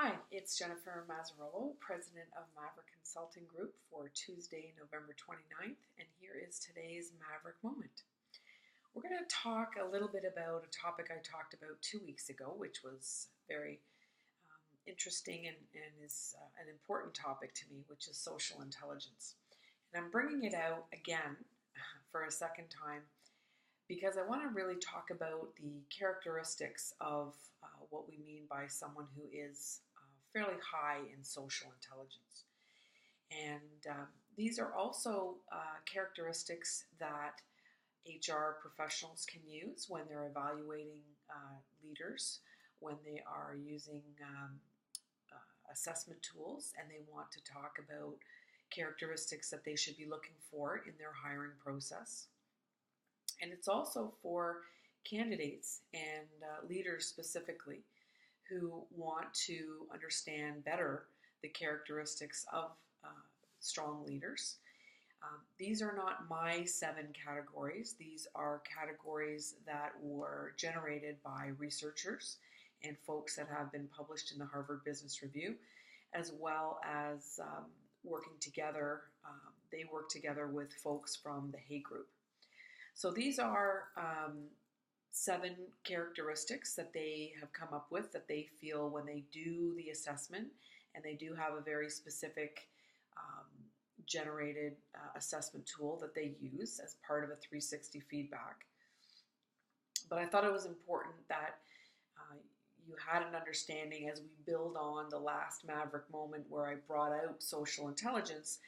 Hi, it's Jennifer Mazzarolo, President of Maverick Consulting Group for Tuesday, November 29th, and here is today's Maverick Moment. We're going to talk a little bit about a topic I talked about 2 weeks ago, which was very interesting and is an important topic to me, which is social intelligence. And I'm bringing it out again for a second time because I want to really talk about the characteristics of what we mean by someone who is fairly high in social intelligence. And these are also characteristics that HR professionals can use when they're evaluating leaders, when they are using assessment tools, and they want to talk about characteristics that they should be looking for in their hiring process. And it's also for candidates and leaders specifically who want to understand better the characteristics of strong leaders. These are not my 7 categories. These are categories that were generated by researchers and folks that have been published in the Harvard Business Review, as well as working together. They work together with folks from the Hay Group. So these are 7 characteristics that they have come up with that they feel when they do the assessment, and they do have a very specific generated assessment tool that they use as part of a 360 feedback. But I thought it was important that you had an understanding as we build on the last Maverick moment where I brought out social intelligence.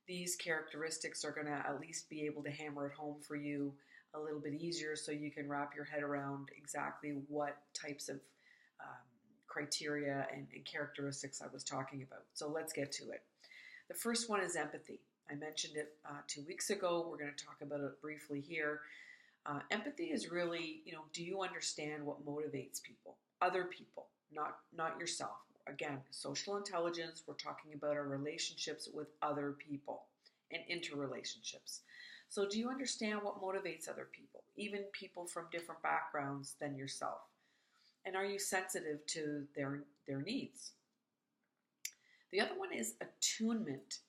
These characteristics are going to at least be able to hammer it home for you a little bit easier so you can wrap your head around exactly what types of criteria and characteristics I was talking about. So let's get to it. The first one is empathy. I mentioned it 2 weeks ago. We're going to talk about it briefly here. Empathy is really, do you understand what motivates people? Other people, not yourself. Again, social intelligence, we're talking about our relationships with other people and interrelationships. So do you understand what motivates other people, even people from different backgrounds than yourself? And are you sensitive to their needs? The other one is attunement.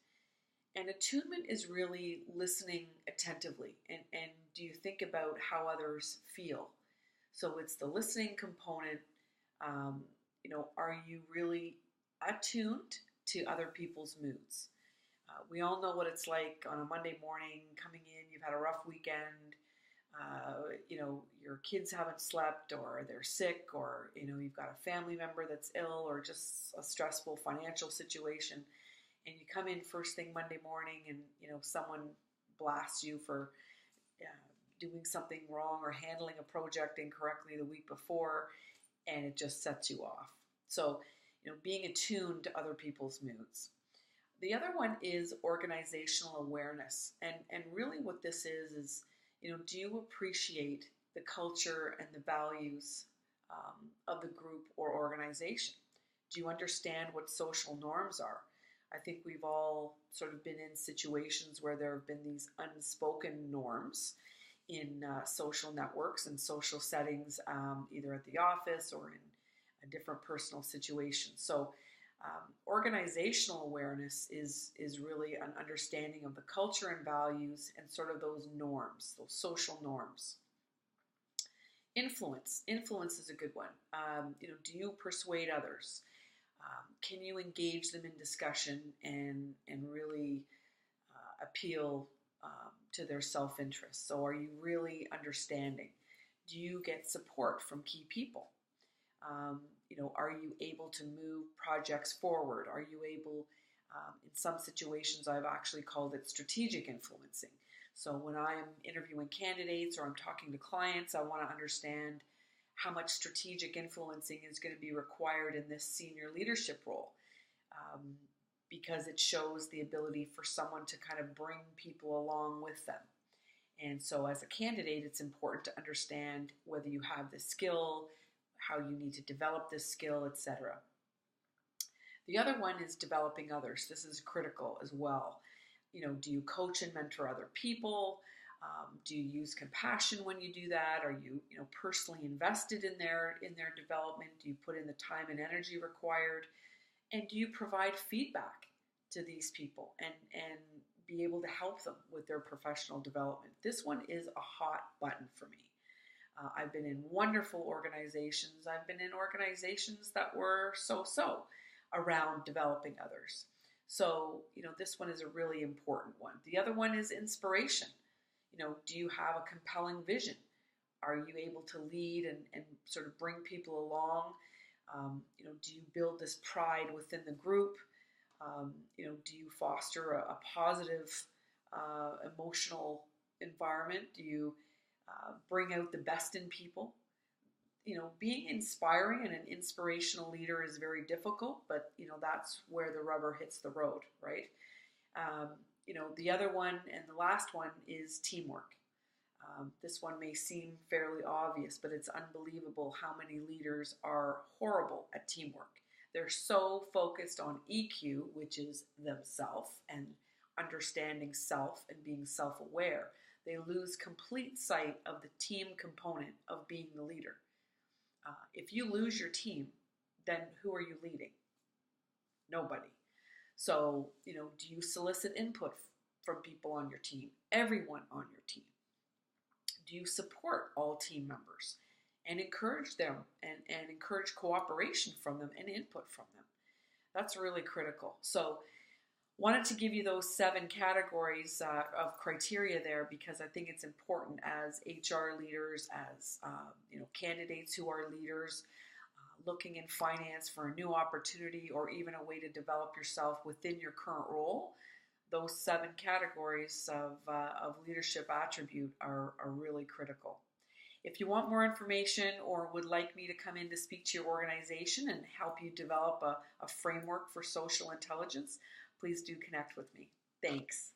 And attunement is really listening attentively. And do you think about how others feel? So it's the listening component. Are you really attuned to other people's moods? We all know what it's like on a Monday morning coming in. You've had a rough weekend. Your kids haven't slept, or they're sick, or you've got a family member that's ill, or just a stressful financial situation, and you come in first thing Monday morning, and someone blasts you for doing something wrong or handling a project incorrectly the week before, and it just sets you off. So, being attuned to other people's moods. The other one is organizational awareness. And really what this is, do you appreciate the culture and the values of the group or organization? Do you understand what social norms are? I think we've all sort of been in situations where there have been these unspoken norms in social networks and social settings, either at the office or in a different personal situation. So organizational awareness is really an understanding of the culture and values and sort of those norms, those social norms. Influence is a good one. Do you persuade others? Can you engage them in discussion and really appeal to their self-interest? So are you really understanding? Do you get support from key people? Are you able to move projects forward? Are you able, in some situations, I've actually called it strategic influencing. So when I'm interviewing candidates or I'm talking to clients, I want to understand how much strategic influencing is going to be required in this senior leadership role, because it shows the ability for someone to kind of bring people along with them. And so as a candidate, it's important to understand whether you have the skill, how you need to develop this skill, etc. The other one is developing others. This is critical as well. Do you coach and mentor other people? Do you use compassion when you do that? Are you, personally invested in their development? Do you put in the time and energy required And do you provide feedback to these people and be able to help them with their professional development? This one is a hot button for me. I've been in wonderful organizations. I've been in organizations that were so-so around developing others. So, this one is a really important one. The other one is inspiration. Do you have a compelling vision? Are you able to lead and sort of bring people along? Do you build this pride within the group? Do you foster a positive emotional environment? Do you bring out the best in people? Being inspiring and an inspirational leader is very difficult, but that's where the rubber hits the road, right? Um, the other one and the last one is teamwork. This one may seem fairly obvious, but it's unbelievable how many leaders are horrible at teamwork. They're so focused on EQ, which is themselves, and understanding self and being self-aware. They lose complete sight of the team component of being the leader. If you lose your team, then who are you leading? Nobody. So, do you solicit input from people on your team? Everyone on your team? Do you support all team members and encourage them and encourage cooperation from them and input from them? That's really critical. So wanted to give you those 7 categories of criteria there because I think it's important as HR leaders, as candidates who are leaders, looking in finance for a new opportunity or even a way to develop yourself within your current role. Those 7 categories of leadership attribute are really critical. If you want more information or would like me to come in to speak to your organization and help you develop a framework for social intelligence, please do connect with me. Thanks.